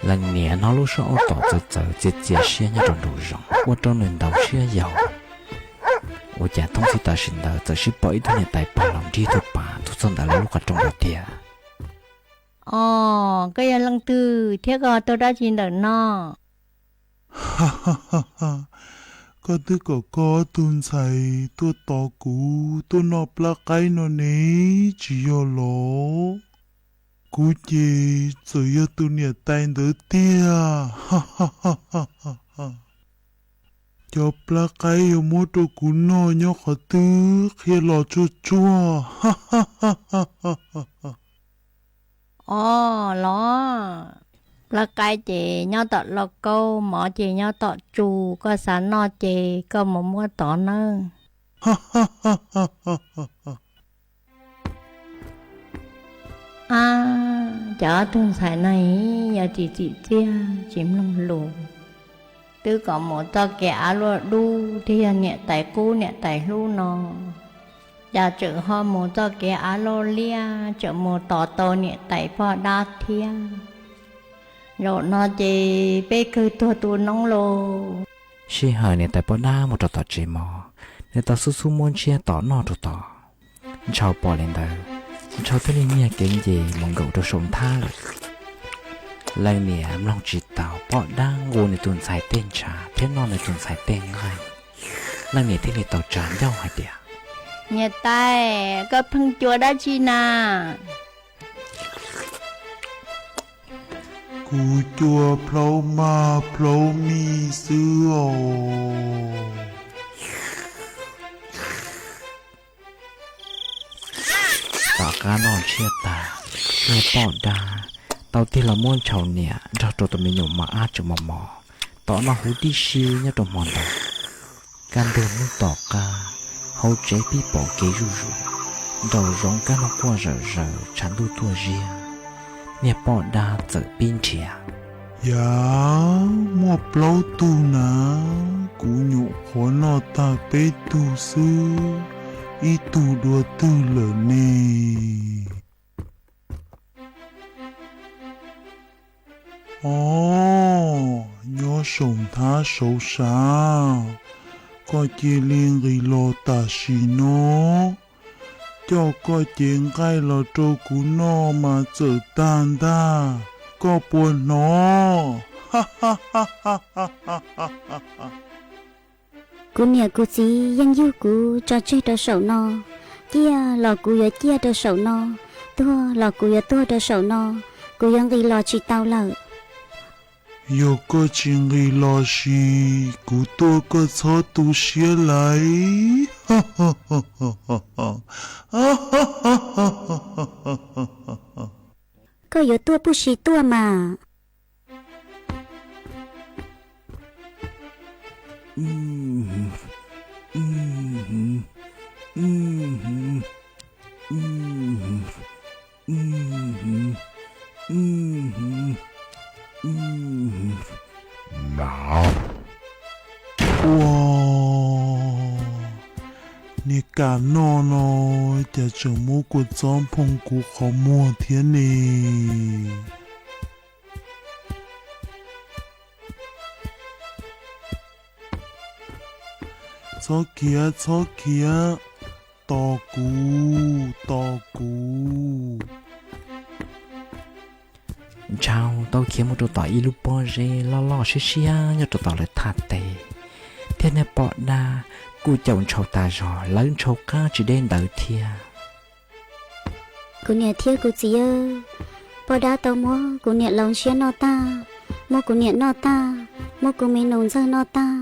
lần nè nó lúc sau tỏ giờ chết xe nhà tròn đủ rộng qua trong nền đầu xe giàu ô chả thông si ta xin đời giờ ship bởi tôi nhà tài bỏ lòng đi thôi bà tôi xong đã lúc trong đầu thìa cái lần tư thế gọi tôi đã xin đời nó có thứ có tuôn xài tôi tỏ cú tôi nộp lá cái nó nấy chỉ yo lố cú chê rồi yo tôi nhiệt tay đỡ tia cho lá cái yo mua đồ cú nó nhóc khó tư khi lò chua lo là cái chị nhau tọt lo câu mỏ chị nhau tọt chù có sẵn no chị có một mua tọt nữa chở tuần xài này giờ chị chia chìm lông lù tư có một cho kẻ luôn đu thì nhẹ tại cú nhẹ tại lu nó giờ chữ ho một cho kẻ alo lia chợ một tỏ nhẹ tại phò đa thiên rồi nó chỉ bé cứ tua nóng lô khi hờ này tại bọn đa một trò tỏ chỉ mò nên tao su muốn chia tỏ nó trò tỏ chào bỏ lên đời chào tới đi nghe cái gì mong gậu cho sống tha lần này em lòng chỉ tao bọn đa ngô này tuần xài tên trà thế non này tuần xài tên ngay lần này thế này tao tràn nhau hay đẻ nhà tay có phăng chùa đã chi nà cú chua plau ma plau mi sữa tao cá non chia ta nghe bỏ đa tao tiên là môn chầu nè cho tụi mình nhổ mà á chừng mò tao nó hú đi xí nhá tụi mòn đầu can đường nó tỏ ca hậu chế bị bỏ kế rù đầu rong cá nó qua rờ chán đu tua riêng nè bỏ đa tự pin chè mua plau tu nà cú nhụ khó nó ta bê tu sư ít tu đua tư lờ nè nhớ sống thá sâu xa có chế liên ghi lo ta xì nó cho có chén gai lo trâu cú nó mà trở tan ta có buồn nó cú nè cú gìยังอยู่กูcho chơi đỡ sầu nó kia lò cú giờ kia đỡ sầu nó tua lò cú giờ tua đỡ sầu nó cúยังghi lo chỉ tao lợ yo có chén ghi lo xì cú tua có cho tu xía lại có giờ tua bu xì tua mà nào wow nè cả nó chả chẳng mua của gió phong của khó mua thế này gió kia to cú chào tao kiếm một đồ tỏi ilu po rê lo xia nhớ đồ tỏi lại thạt tệ thế nên bỏ đa cú chồng chầu ta rò lớn chầu cá chỉ đến đợi thia cú nè thia cú gì ơ bỏ đa tao mua cú nè lòng xia nó ta mua cú nè nó ta mua cú mê nồng dơ nó ta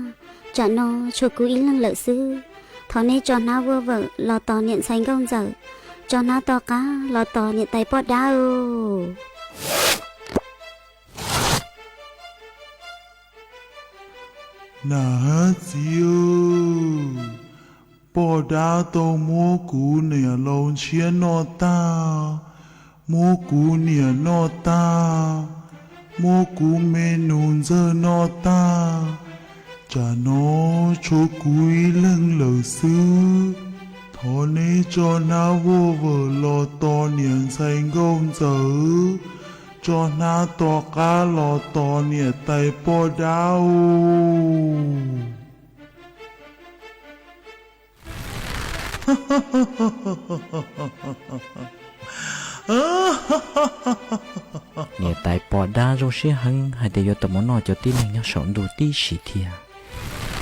chả nó cho cú ý lăng lợi sư thọ nê cho nó vơ vợ lò tò niệm xanh công dở cho nó to cá lò tò niệm tay bỏ đa ô nà chiêu bỏ đá tao mua cú nè lòng chia nó ta mua cú nè nó ta mua cú mê nôn dơ nó ta chả nó cho cú ý lưng lờ sư thọ nê cho nó vô vợ lò to niệm xanh công dở cho na to cá lò to nè tay po đau nè tay po đa rồi xí hăng hay để cho tụi món nọ cho tin mình nhau sống đủ tí xí thia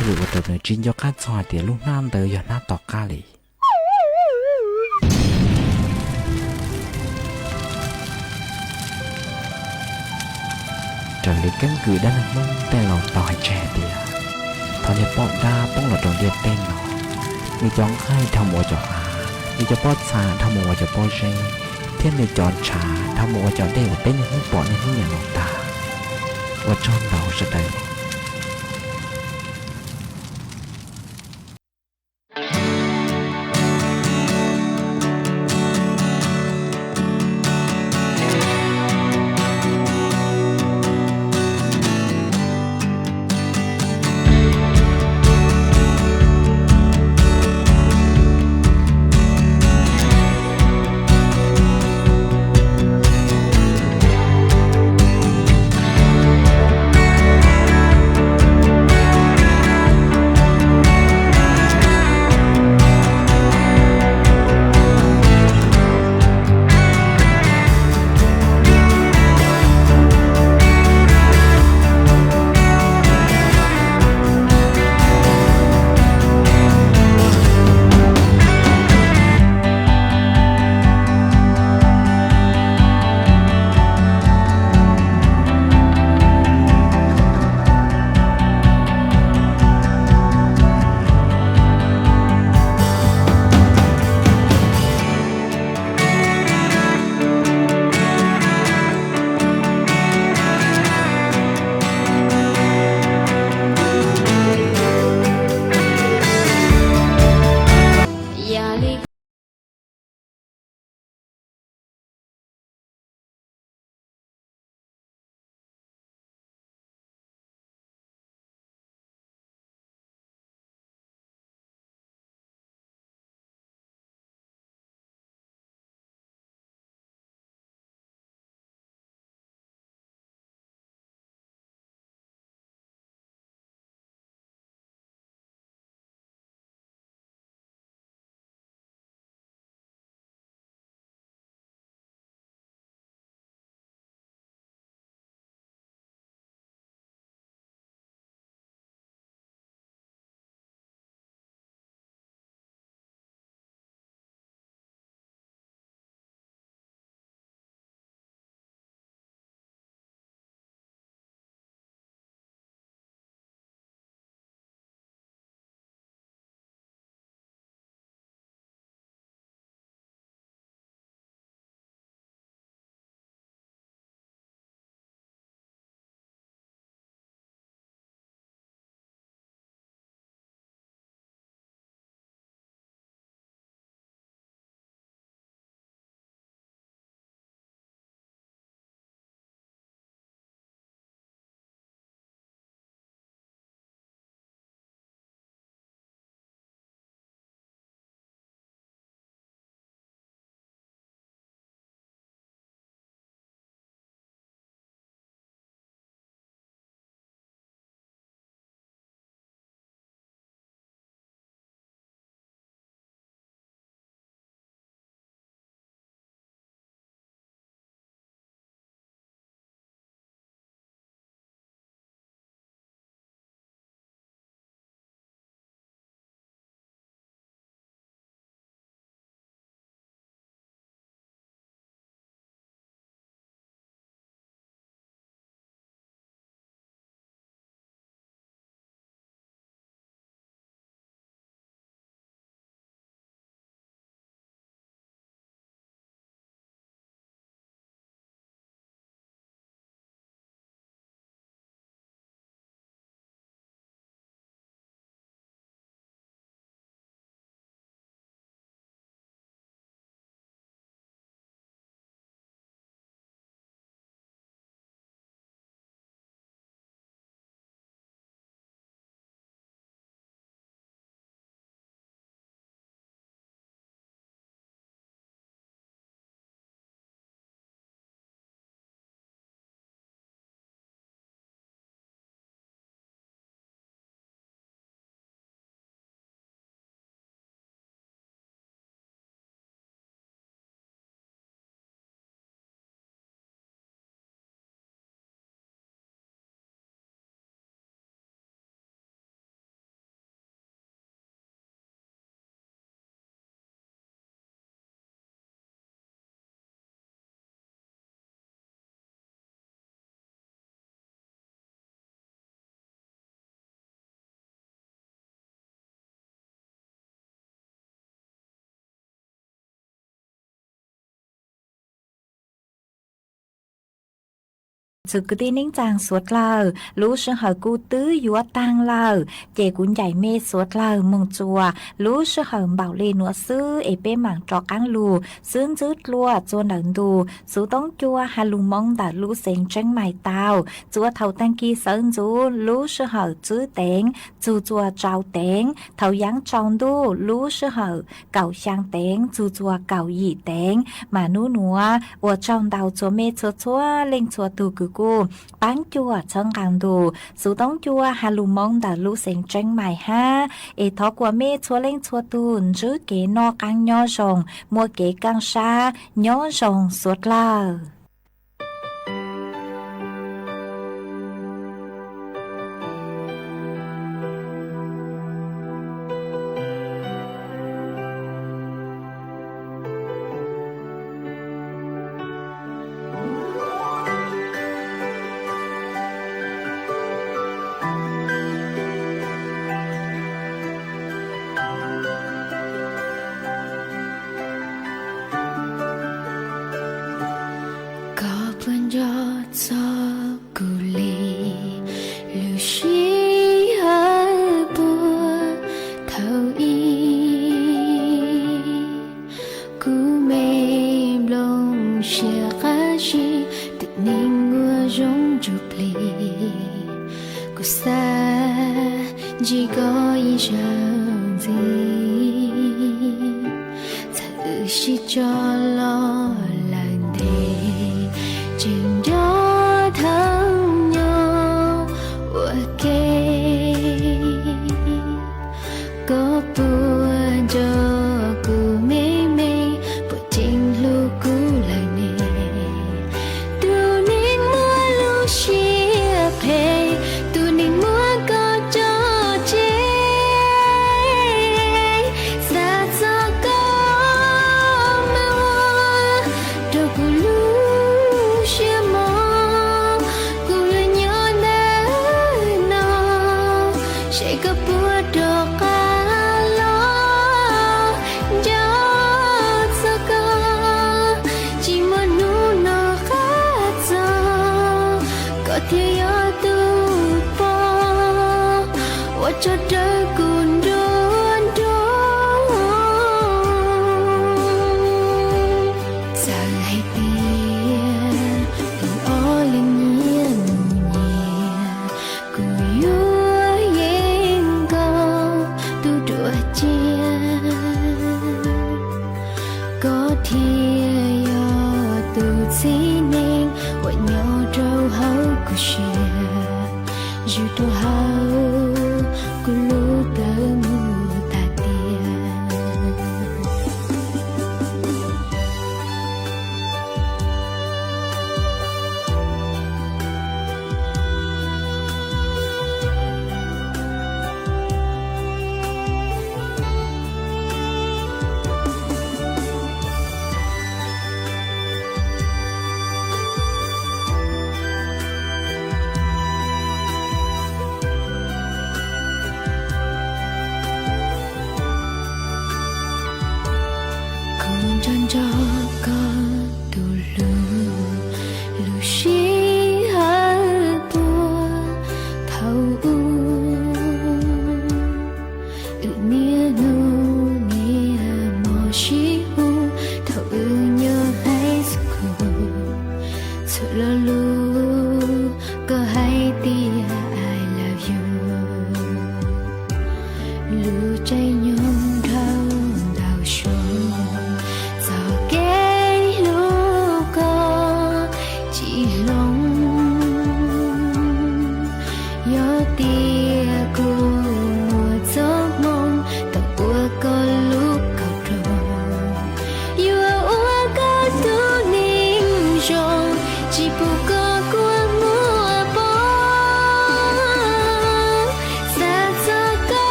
ví dụ tụi người chín cho cá chòi thì lúc nam tới giờ na to cá lì trời lấy cánh cười đã nằm mông tên lòng tỏi trẻ tìa thọ nhật bọn đa bông là tròn điệp tên nó người chọn khai thao mùa cho người cho bót xa thao mùa cho bót rê thiên người chọn trà thao mùa cho đây một bên những bọn những nhà lòng ta và tròn đầu sẽ đây sự cứ đi nín chàng suốt lờ lú sư hở cú tứ dúa tang lờ chè cuốn dạy mê suốt lờ mong chùa lú sư hở bảo lê nụa sư ế bê mảng trọ cáng lù sướng dứt lùa chua nở đù sú tống chua hà lù mong đã lú xanh tranh mày tàu chua thầu tăng kỳ sơn dú lú sư hở chữ tén chua trao tén thầu giáng tròn đu lú sư hở cậu sang tén chua cậu dị tén mà nú nụa ua trong đầu chua mê chua lên chua tù cử cô bán chua chân càng đủ sú tống chua hà lù mong đã lú xanh tranh mày ha ế thó của mê chua lên chua tù chứ kế no càng nhỏ rồng mua kế càng xa nhỏ rồng suốt lờ.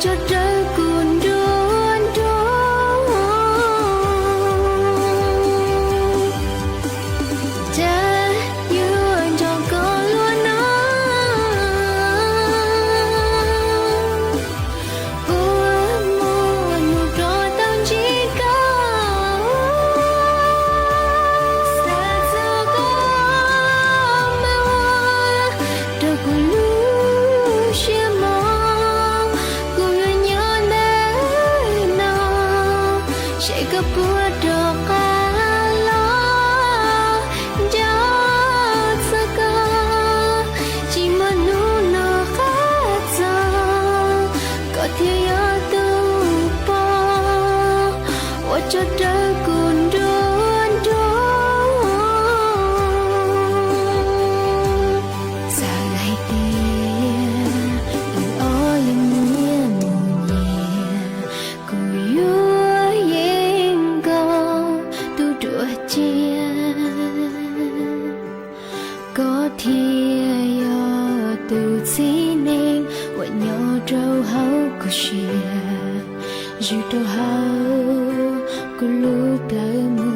cho đời cuốn đuôn đuôn cha yêu anh cho con luôn nó ua mua nụ đỏ tao chỉ có xa xa có mê hoa đời của lưu chia mong cùng người nhớ nơi nào chạy gặp bữa đỏ ca lo gió xa ca chỉ mà nụ nó khác xa có thể ở đâu bao và cho đời cuốn đuôn đuôn xa ngày tiền đừng ôi nhẹ nhẹ cùng yêu yên cầu tu đùa chia có thiên yo tu chỉ nên và nhau trâu hậu của chia dù trâu hậu của lũ tơ mưa